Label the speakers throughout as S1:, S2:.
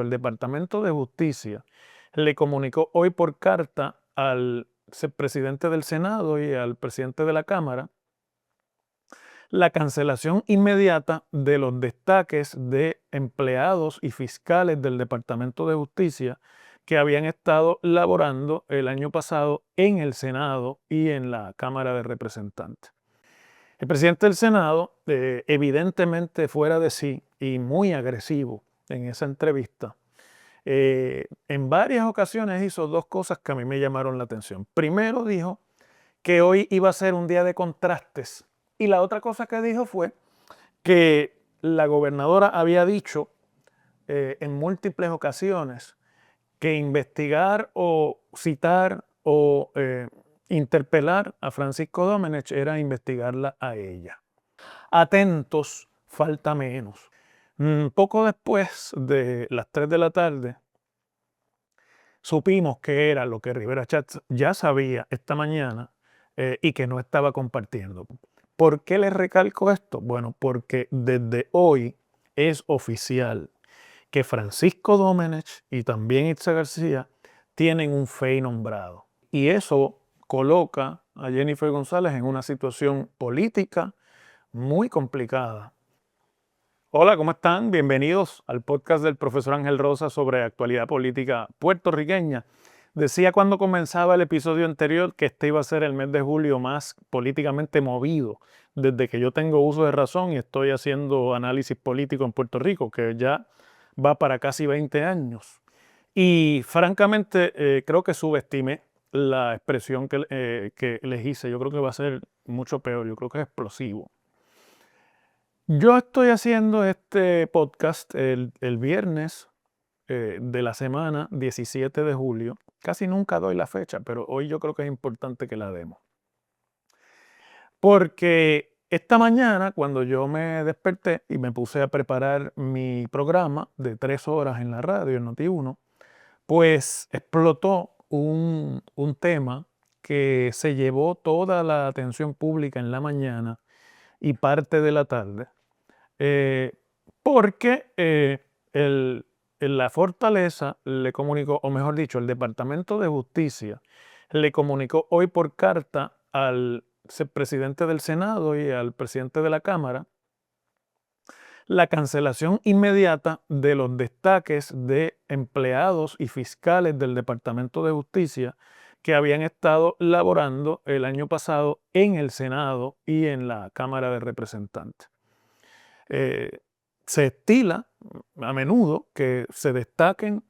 S1: El Departamento de Justicia le comunicó hoy por carta al presidente del Senado y al presidente de la Cámara la cancelación inmediata de los destaques de empleados y fiscales del Departamento de Justicia que habían estado laborando el año pasado en el Senado y en la Cámara de Representantes. El presidente del Senado, evidentemente fuera de sí y muy agresivo en esa entrevista, en varias ocasiones hizo dos cosas que a mí me llamaron la atención. Primero dijo que hoy iba a ser un día de contrastes y la otra cosa que dijo fue que la gobernadora había dicho en múltiples ocasiones que investigar o citar o interpelar a Francisco Domenech era investigarla a ella. Atentos, falta menos. Poco después de las 3 de la tarde, supimos que era lo que Rivera Schatz ya sabía esta mañana y que no estaba compartiendo. ¿Por qué les recalco esto? Bueno, porque desde hoy es oficial que Francisco Domenech y también Itza García tienen un FEI nombrado. Y eso coloca a Jennifer González en una situación política muy complicada. Hola, ¿cómo están? Bienvenidos al podcast del profesor Ángel Rosa sobre actualidad política puertorriqueña. Decía cuando comenzaba el episodio anterior que este iba a ser el mes de julio más políticamente movido desde que yo tengo uso de razón y estoy haciendo análisis político en Puerto Rico, que ya va para casi 20 años. Y francamente creo que subestimé la expresión que les hice. Yo creo que va a ser mucho peor, yo creo que es explosivo. Yo estoy haciendo este podcast el viernes de la semana 17 de julio. Casi nunca doy la fecha, pero hoy yo creo que es importante que la demos. Porque esta mañana, cuando yo me desperté y me puse a preparar mi programa de 3 horas en la radio, en Noti1, pues explotó un tema que se llevó toda la atención pública en la mañana y parte de la tarde. Porque la Fortaleza le comunicó, o mejor dicho, el Departamento de Justicia le comunicó hoy por carta al presidente del Senado y al presidente de la Cámara la cancelación inmediata de los destaques de empleados y fiscales del Departamento de Justicia que habían estado laborando el año pasado en el Senado y en la Cámara de Representantes. Se estila a menudo que se destaquen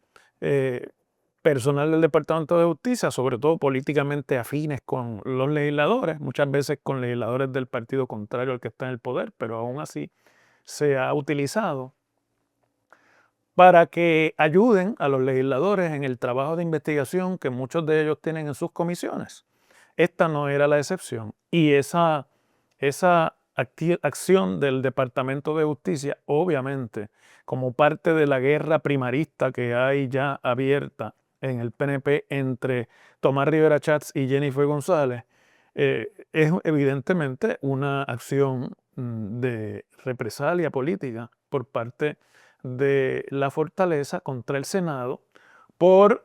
S1: personal del Departamento de Justicia, sobre todo políticamente afines con los legisladores, muchas veces con legisladores del partido contrario al que está en el poder, pero aún así se ha utilizado para que ayuden a los legisladores en el trabajo de investigación que muchos de ellos tienen en sus comisiones. Esta no era la excepción y esa acción del Departamento de Justicia, obviamente, como parte de la guerra primarista que hay ya abierta en el PNP entre Tomás Rivera Schatz y Jennifer González, es evidentemente una acción de represalia política por parte de la Fortaleza contra el Senado por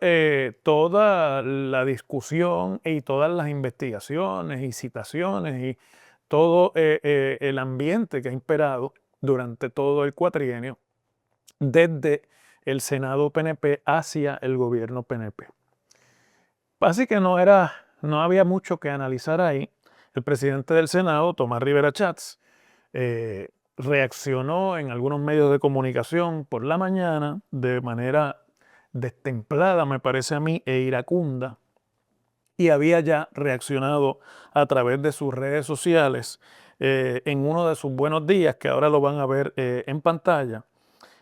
S1: toda la discusión y todas las investigaciones y citaciones y todo el ambiente que ha imperado durante todo el cuatrienio desde el Senado PNP hacia el gobierno PNP. Así que no había mucho que analizar ahí. El presidente del Senado, Tomás Rivera Schatz, reaccionó en algunos medios de comunicación por la mañana de manera destemplada, me parece a mí, e iracunda, y había ya reaccionado a través de sus redes sociales en uno de sus buenos días, que ahora lo van a ver en pantalla,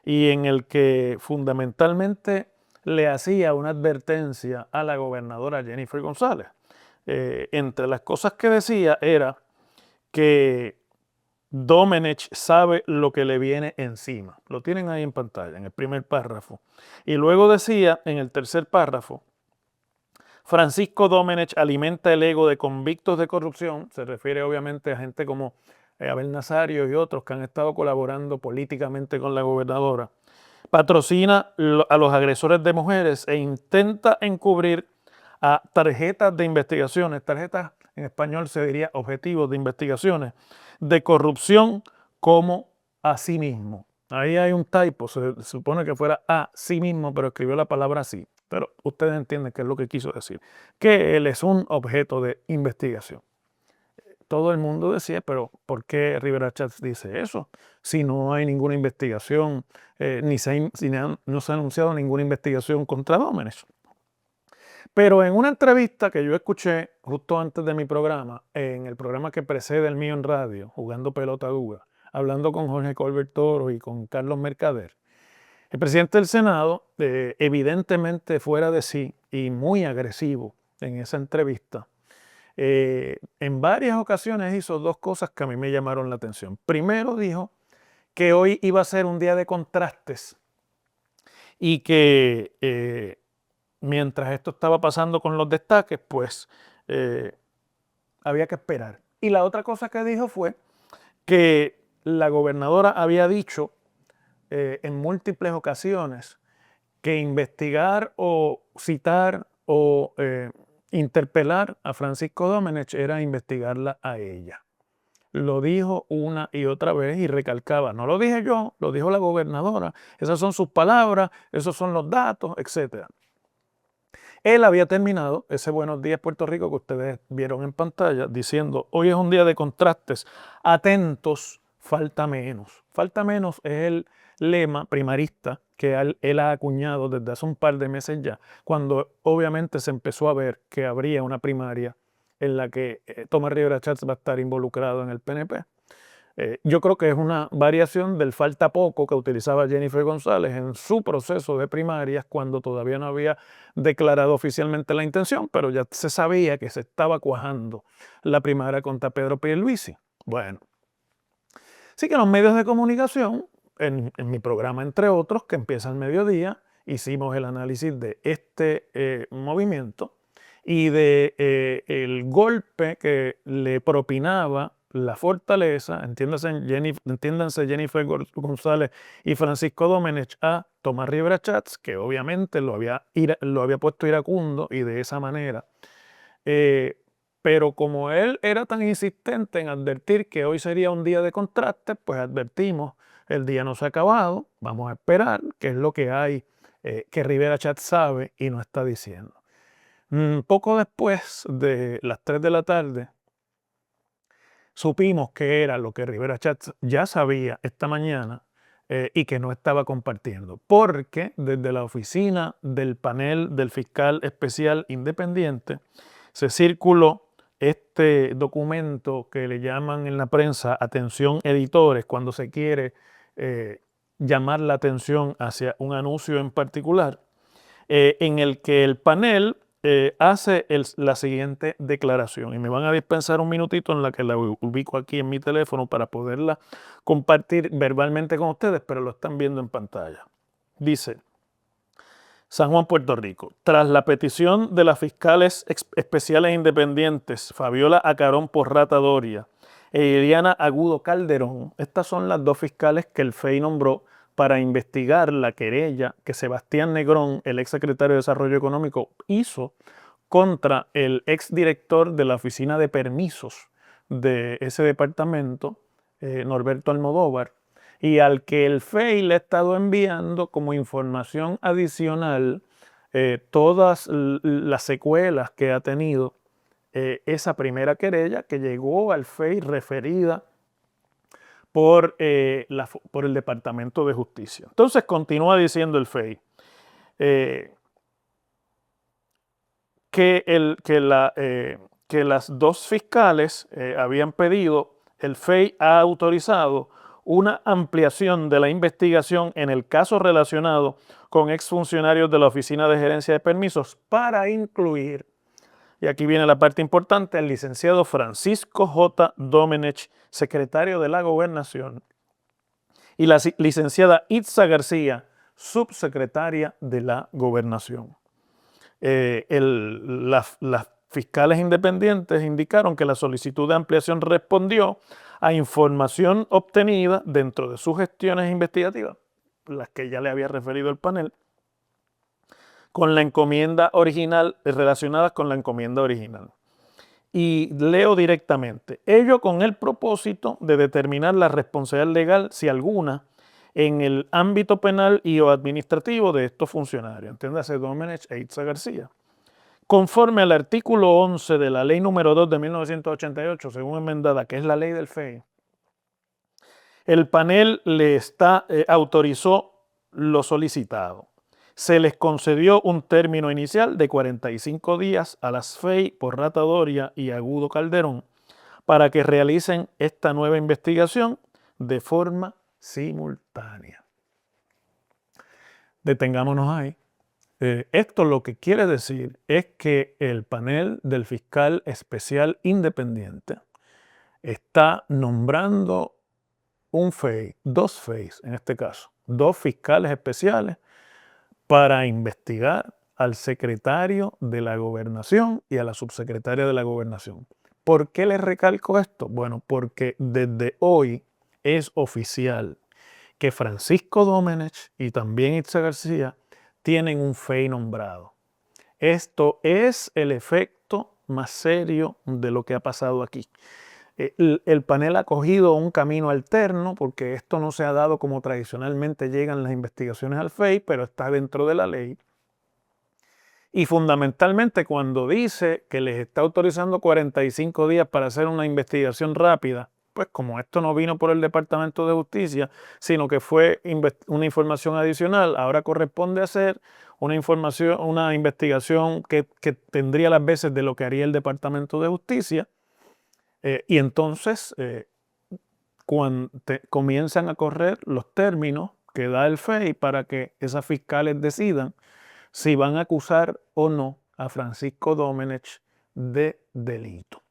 S1: y en el que fundamentalmente le hacía una advertencia a la gobernadora Jennifer González. Entre las cosas que decía era que Domenech sabe lo que le viene encima. Lo tienen ahí en pantalla, en el primer párrafo. Y luego decía, en el tercer párrafo, Francisco Domenech alimenta el ego de convictos de corrupción. Se refiere obviamente a gente como Abel Nazario y otros que han estado colaborando políticamente con la gobernadora patrocina a los agresores de mujeres e intenta encubrir a tarjetas de investigaciones, tarjetas en español se diría objetivos de investigaciones, de corrupción como a sí mismo. Ahí hay un typo, se supone que fuera a sí mismo, pero escribió la palabra sí. Pero ustedes entienden qué es lo que quiso decir, que él es un objeto de investigación. Todo el mundo decía, pero ¿por qué Rivera Chats dice eso? Si no hay ninguna investigación, no se ha anunciado ninguna investigación contra Domenech. Pero en una entrevista que yo escuché justo antes de mi programa, en el programa que precede el mío en radio, Jugando Pelota Dura, hablando con Jorge Colbert Toro y con Carlos Mercader, el presidente del Senado, evidentemente fuera de sí y muy agresivo en esa entrevista, en varias ocasiones hizo dos cosas que a mí me llamaron la atención. Primero dijo que hoy iba a ser un día de contrastes y que mientras esto estaba pasando con los destaques, pues había que esperar. Y la otra cosa que dijo fue que la gobernadora había dicho en múltiples ocasiones que investigar o citar o interpelar a Francisco Domenech era investigarla a ella. Lo dijo una y otra vez y recalcaba, no lo dije yo, lo dijo la gobernadora, esas son sus palabras, esos son los datos, etc. Él había terminado ese Buenos Días Puerto Rico que ustedes vieron en pantalla diciendo, hoy es un día de contrastes, atentos, falta menos. Falta menos es el lema primarista que él ha acuñado desde hace un par de meses ya, cuando obviamente se empezó a ver que habría una primaria en la que Tomás Rivera Chats va a estar involucrado en el PNP. Yo creo que es una variación del falta poco que utilizaba Jennifer González en su proceso de primarias cuando todavía no había declarado oficialmente la intención, pero ya se sabía que se estaba cuajando la primaria contra Pedro Pierluisi. Bueno, sí que los medios de comunicación, en mi programa entre otros, que empieza al mediodía, hicimos el análisis de este movimiento y de el golpe que le propinaba la fortaleza, entiéndanse Jennifer González y Francisco Domenech a Tomás Rivera Chats, que obviamente lo había puesto iracundo y de esa manera. Pero como él era tan insistente en advertir que hoy sería un día de contraste, pues advertimos, el día no se ha acabado, vamos a esperar qué es lo que hay que Rivera Chats sabe y no está diciendo. Poco después de las 3 de la tarde, supimos que era lo que Rivera Chats ya sabía esta mañana y que no estaba compartiendo, porque desde la oficina del panel del fiscal especial independiente se circuló este documento que le llaman en la prensa atención editores cuando se quiere llamar la atención hacia un anuncio en particular, en el que el panel hace la siguiente declaración. Y me van a dispensar un minutito en la que la ubico aquí en mi teléfono para poderla compartir verbalmente con ustedes, pero lo están viendo en pantalla. Dice: San Juan, Puerto Rico. Tras la petición de las fiscales especiales independientes Fabiola Acarón Porrata Doria e Iliana Agudo Calderón, estas son las dos fiscales que el FEI nombró para investigar la querella que Sebastián Negrón, el exsecretario de Desarrollo Económico, hizo contra el exdirector de la Oficina de Permisos de ese departamento, Norberto Almodóvar, y al que el FEI le ha estado enviando como información adicional todas las secuelas que ha tenido esa primera querella que llegó al FEI referida por el Departamento de Justicia. Entonces continúa diciendo el FEI que las dos fiscales habían pedido, el FEI ha autorizado una ampliación de la investigación en el caso relacionado con exfuncionarios de la Oficina de Gerencia de Permisos para incluir, y aquí viene la parte importante, al licenciado Francisco J. Domenech, secretario de la Gobernación, y la licenciada Itza García, subsecretaria de la Gobernación. Las fiscales independientes indicaron que la solicitud de ampliación respondió a información obtenida dentro de sus gestiones investigativas. las que ya le había referido el panel, con la encomienda original, relacionadas con la encomienda original. Y leo directamente: ello con el propósito de determinar la responsabilidad legal, si alguna, en el ámbito penal y o administrativo de estos funcionarios, entiéndase Domenech e Itza García. Conforme al artículo 11 de la Ley número 2 de 1988, según enmendada, que es la ley del FEI, el panel autorizó lo solicitado. Se les concedió un término inicial de 45 días a las FEI por Rata Doria y Agudo Calderón para que realicen esta nueva investigación de forma simultánea. Detengámonos ahí. Esto lo que quiere decir es que el panel del fiscal especial independiente está nombrando un FEI, dos FEIs en este caso, dos fiscales especiales para investigar al secretario de la Gobernación y a la subsecretaria de la Gobernación. ¿Por qué les recalco esto? Bueno, porque desde hoy es oficial que Francisco Domenech y también Itza García tienen un FEI nombrado. Esto es el efecto más serio de lo que ha pasado aquí. El panel ha cogido un camino alterno porque esto no se ha dado como tradicionalmente llegan las investigaciones al FEI, pero está dentro de la ley. Y fundamentalmente cuando dice que les está autorizando 45 días para hacer una investigación rápida, pues como esto no vino por el Departamento de Justicia, sino que fue una información adicional, ahora corresponde hacer una investigación que tendría las veces de lo que haría el Departamento de Justicia. Y entonces, cuando comienzan a correr los términos que da el FEI para que esas fiscales decidan si van a acusar o no a Francisco Domenech de delito.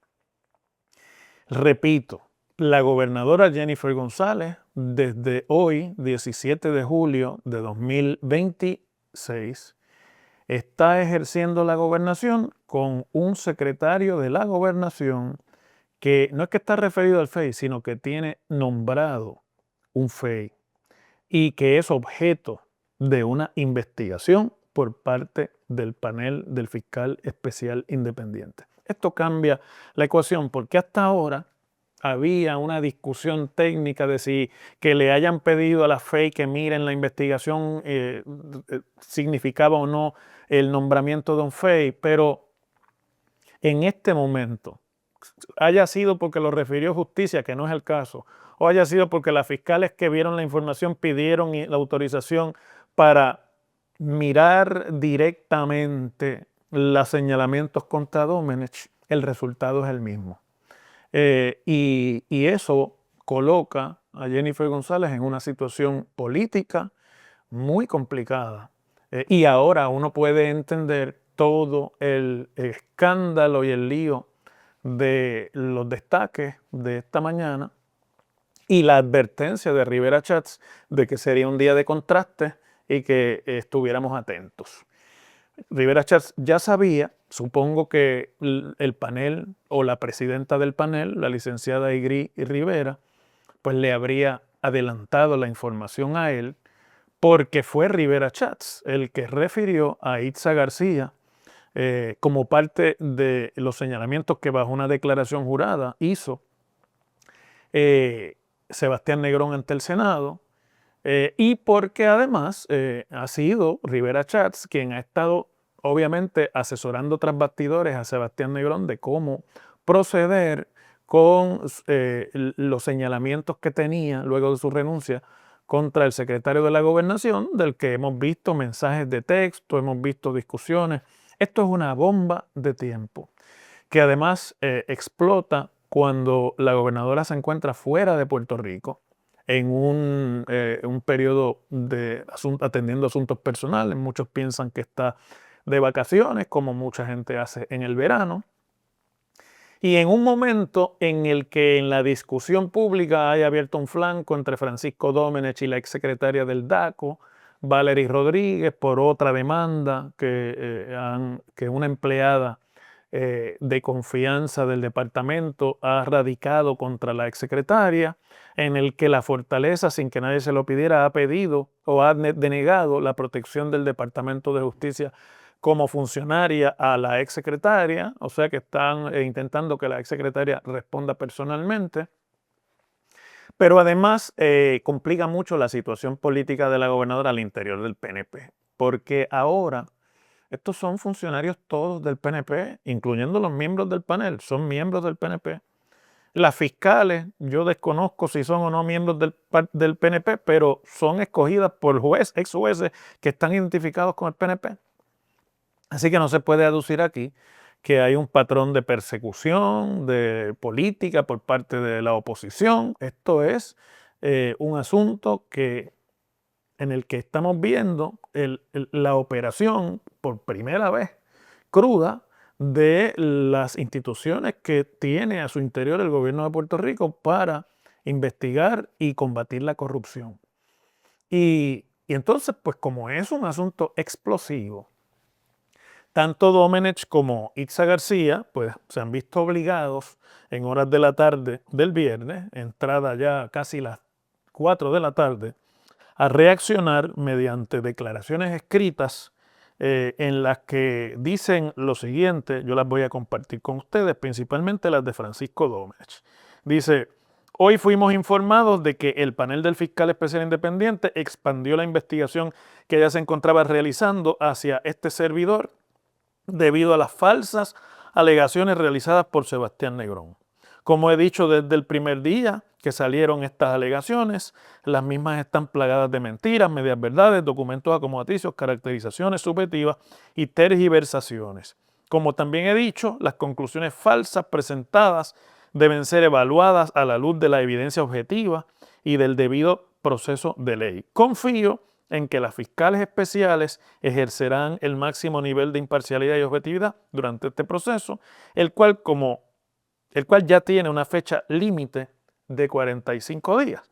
S1: Repito, la gobernadora Jennifer González, desde hoy, 17 de julio de 2026, está ejerciendo la gobernación con un secretario de la gobernación que no es que está referido al FEI, sino que tiene nombrado un FEI y que es objeto de una investigación por parte del panel del fiscal especial independiente. Esto cambia la ecuación porque hasta ahora había una discusión técnica de si que le hayan pedido a la FEI que miren la investigación significaba o no el nombramiento de un FEI, pero en este momento, haya sido porque lo refirió justicia, que no es el caso, o haya sido porque las fiscales que vieron la información pidieron la autorización para mirar directamente los señalamientos contra Domenech, el resultado es el mismo. Y eso coloca a Jennifer González en una situación política muy complicada. Y ahora uno puede entender todo el escándalo y el lío de los destaques de esta mañana y la advertencia de Rivera Schatz de que sería un día de contraste y que estuviéramos atentos. Rivera Schatz ya sabía, supongo que el panel o la presidenta del panel, la licenciada Igri Rivera, pues le habría adelantado la información a él porque fue Rivera Schatz el que refirió a Itza García como parte de los señalamientos que bajo una declaración jurada hizo Sebastián Negrón ante el Senado, y porque además ha sido Rivera Schatz quien ha estado obviamente asesorando tras bastidores a Sebastián Negrón de cómo proceder con los señalamientos que tenía luego de su renuncia contra el secretario de la Gobernación, del que hemos visto mensajes de texto, hemos visto discusiones. Esto es una bomba de tiempo que además explota cuando la gobernadora se encuentra fuera de Puerto Rico en un periodo de atendiendo asuntos personales. Muchos piensan que está de vacaciones, como mucha gente hace en el verano. Y en un momento en el que en la discusión pública haya abierto un flanco entre Francisco Domenech y la exsecretaria del DACO, Valerie Rodríguez, por otra demanda que una empleada de confianza del departamento ha radicado contra la exsecretaria, en el que la Fortaleza, sin que nadie se lo pidiera, ha pedido o ha denegado la protección del Departamento de Justicia como funcionaria a la exsecretaria, o sea que están intentando que la exsecretaria responda personalmente. Pero además complica mucho la situación política de la gobernadora al interior del PNP, porque ahora estos son funcionarios todos del PNP, incluyendo los miembros del panel, son miembros del PNP. Las fiscales, yo desconozco si son o no miembros del PNP, pero son escogidas por ex jueces que están identificados con el PNP. Así que no se puede aducir aquí que hay un patrón de persecución, de política por parte de la oposición. Esto es un asunto en el que estamos viendo la operación por primera vez cruda de las instituciones que tiene a su interior el gobierno de Puerto Rico para investigar y combatir la corrupción. Y entonces, pues como es un asunto explosivo, tanto Domenech como Itza García pues, se han visto obligados en horas de la tarde del viernes, entrada ya casi las 4 de la tarde, a reaccionar mediante declaraciones escritas en las que dicen lo siguiente. Yo las voy a compartir con ustedes, principalmente las de Francisco Domenech. Dice: hoy fuimos informados de que el panel del fiscal especial independiente expandió la investigación que ya se encontraba realizando hacia este servidor debido a las falsas alegaciones realizadas por Sebastián Negrón. Como he dicho desde el primer día que salieron estas alegaciones, las mismas están plagadas de mentiras, medias verdades, documentos acomodaticios, caracterizaciones subjetivas y tergiversaciones. Como también he dicho, las conclusiones falsas presentadas deben ser evaluadas a la luz de la evidencia objetiva y del debido proceso de ley. Confío en que las fiscales especiales ejercerán el máximo nivel de imparcialidad y objetividad durante este proceso, el cual ya tiene una fecha límite de 45 días,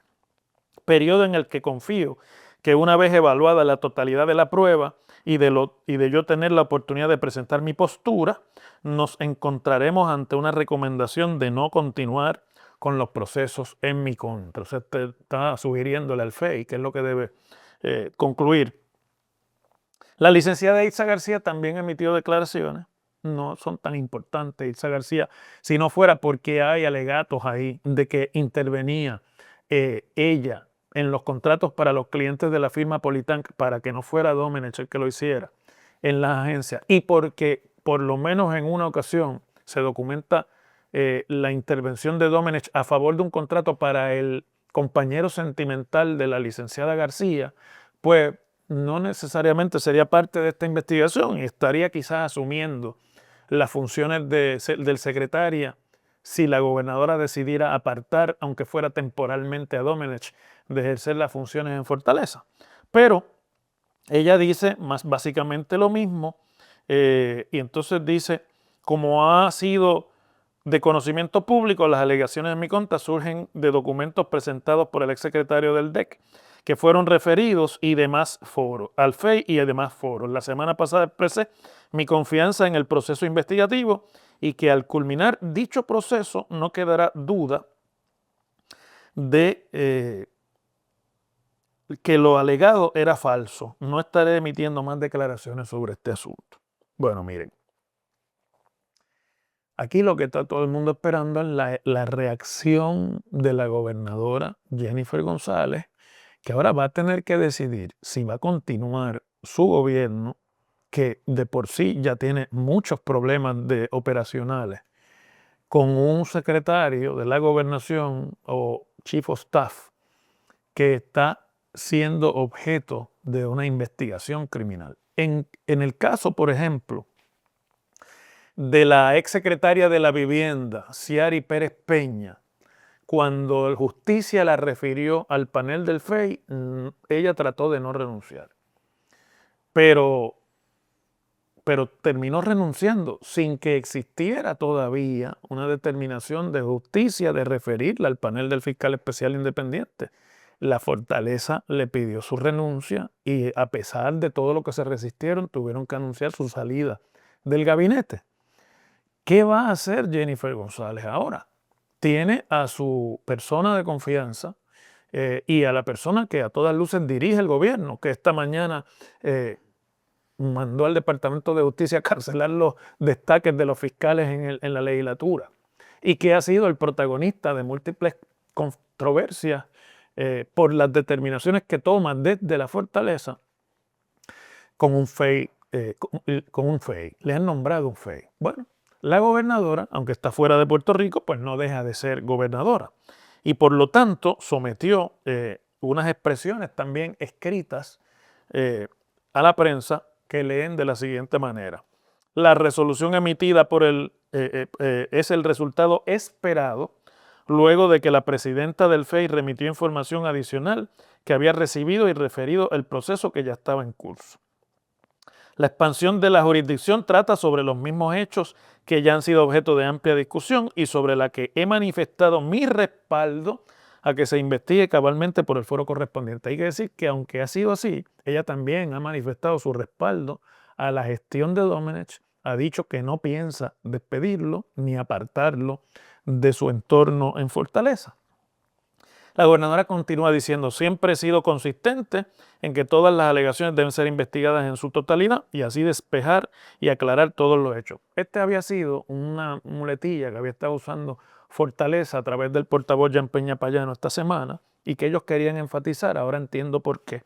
S1: periodo en el que confío que una vez evaluada la totalidad de la prueba y de yo tener la oportunidad de presentar mi postura, nos encontraremos ante una recomendación de no continuar con los procesos en mi contra. O sea, está sugiriéndole al FEI qué es lo que debe concluir. La licenciada Itza García también emitió declaraciones. No son tan importantes. Itza García, si no fuera porque hay alegatos ahí de que intervenía ella en los contratos para los clientes de la firma Politank para que no fuera Domenech el que lo hiciera en las agencias, y porque por lo menos en una ocasión se documenta la intervención de Domenech a favor de un contrato para el compañero sentimental de la licenciada García, pues no necesariamente sería parte de esta investigación y estaría quizás asumiendo las funciones del secretaria si la gobernadora decidiera apartar, aunque fuera temporalmente, a Domenech de ejercer las funciones en Fortaleza. Pero ella dice más básicamente lo mismo y entonces dice: como ha sido de conocimiento público, las alegaciones en mi contra surgen de documentos presentados por el exsecretario del DEC, que fueron referidos y demás foros, al FEI y demás foros. La semana pasada expresé mi confianza en el proceso investigativo y que al culminar dicho proceso no quedará duda de que lo alegado era falso. No estaré emitiendo más declaraciones sobre este asunto. Bueno, miren. Aquí lo que está todo el mundo esperando es la reacción de la gobernadora Jennifer González, que ahora va a tener que decidir si va a continuar su gobierno, que de por sí ya tiene muchos problemas operacionales, con un secretario de la gobernación o chief of staff que está siendo objeto de una investigación criminal. En el caso, por ejemplo, de la exsecretaria de la Vivienda, Ciari Pérez Peña, cuando la justicia la refirió al panel del FEI, ella trató de no renunciar. Pero terminó renunciando sin que existiera todavía una determinación de justicia de referirla al panel del fiscal especial independiente. La Fortaleza le pidió su renuncia y, a pesar de todo lo que se resistieron, tuvieron que anunciar su salida del gabinete. ¿Qué va a hacer Jennifer González ahora? Tiene a su persona de confianza y a la persona que a todas luces dirige el gobierno, que esta mañana mandó al Departamento de Justicia a cancelar los destaques de los fiscales en la legislatura y que ha sido el protagonista de múltiples controversias por las determinaciones que toma desde la fortaleza con un FEI. Con un FEI. Le han nombrado un FEI. Bueno, la gobernadora, aunque está fuera de Puerto Rico, pues no deja de ser gobernadora. Y por lo tanto sometió unas expresiones también escritas a la prensa que leen de la siguiente manera. La resolución emitida por es el resultado esperado luego de que la presidenta del FEI remitió información adicional que había recibido y referido el proceso que ya estaba en curso. La expansión de la jurisdicción trata sobre los mismos hechos que ya han sido objeto de amplia discusión y sobre la que he manifestado mi respaldo a que se investigue cabalmente por el foro correspondiente. Hay que decir que aunque ha sido así, ella también ha manifestado su respaldo a la gestión de Domenech, ha dicho que no piensa despedirlo ni apartarlo de su entorno en Fortaleza. La gobernadora continúa diciendo, siempre he sido consistente en que todas las alegaciones deben ser investigadas en su totalidad y así despejar y aclarar todos los hechos. Este había sido una muletilla que había estado usando Fortaleza a través del portavoz Jean Peña Payano esta semana y que ellos querían enfatizar, ahora entiendo por qué.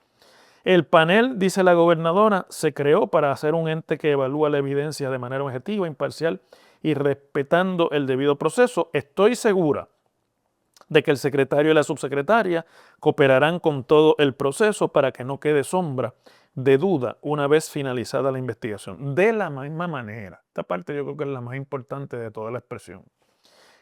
S1: El panel, dice la gobernadora, se creó para hacer un ente que evalúa la evidencia de manera objetiva, imparcial y respetando el debido proceso. Estoy segura de que el secretario y la subsecretaria cooperarán con todo el proceso para que no quede sombra de duda una vez finalizada la investigación. De la misma manera, esta parte yo creo que es la más importante de toda la expresión.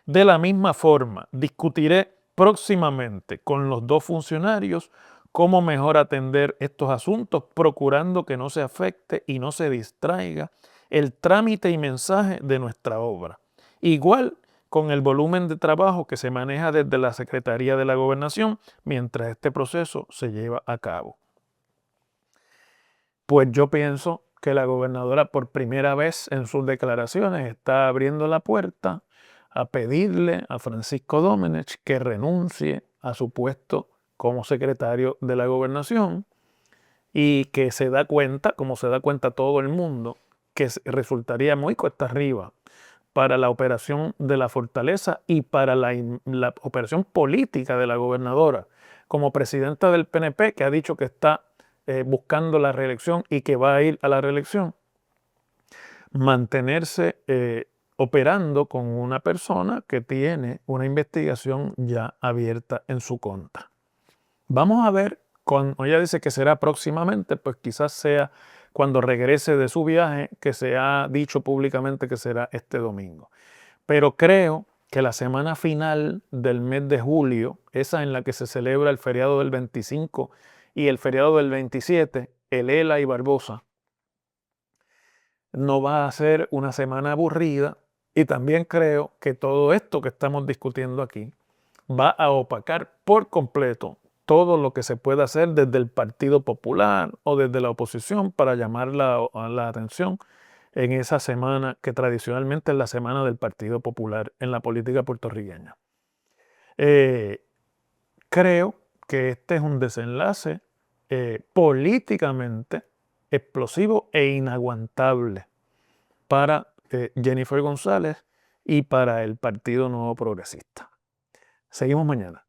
S1: De la misma forma, discutiré próximamente con los dos funcionarios cómo mejor atender estos asuntos, procurando que no se afecte y no se distraiga el trámite y mensaje de nuestra obra. Igual con el volumen de trabajo que se maneja desde la Secretaría de la Gobernación mientras este proceso se lleva a cabo. Pues yo pienso que la gobernadora por primera vez en sus declaraciones está abriendo la puerta a pedirle a Francisco Domenech que renuncie a su puesto como secretario de la Gobernación y que se da cuenta, como se da cuenta todo el mundo, que resultaría muy cuesta arriba para la operación de la fortaleza y para la operación política de la gobernadora como presidenta del PNP, que ha dicho que está buscando la reelección y que va a ir a la reelección, mantenerse operando con una persona que tiene una investigación ya abierta en su contra. Vamos a ver, cuando ella dice que será próximamente, pues quizás sea cuando regrese de su viaje, que se ha dicho públicamente que será este domingo. Pero creo que la semana final del mes de julio, esa en la que se celebra el feriado del 25 y el feriado del 27, el ELA y Barbosa, no va a ser una semana aburrida y también creo que todo esto que estamos discutiendo aquí va a opacar por completo todo lo que se puede hacer desde el Partido Popular o desde la oposición para llamar la atención en esa semana que tradicionalmente es la semana del Partido Popular en la política puertorriqueña. Creo que este es un desenlace políticamente explosivo e inaguantable para Jennifer González y para el Partido Nuevo Progresista. Seguimos mañana.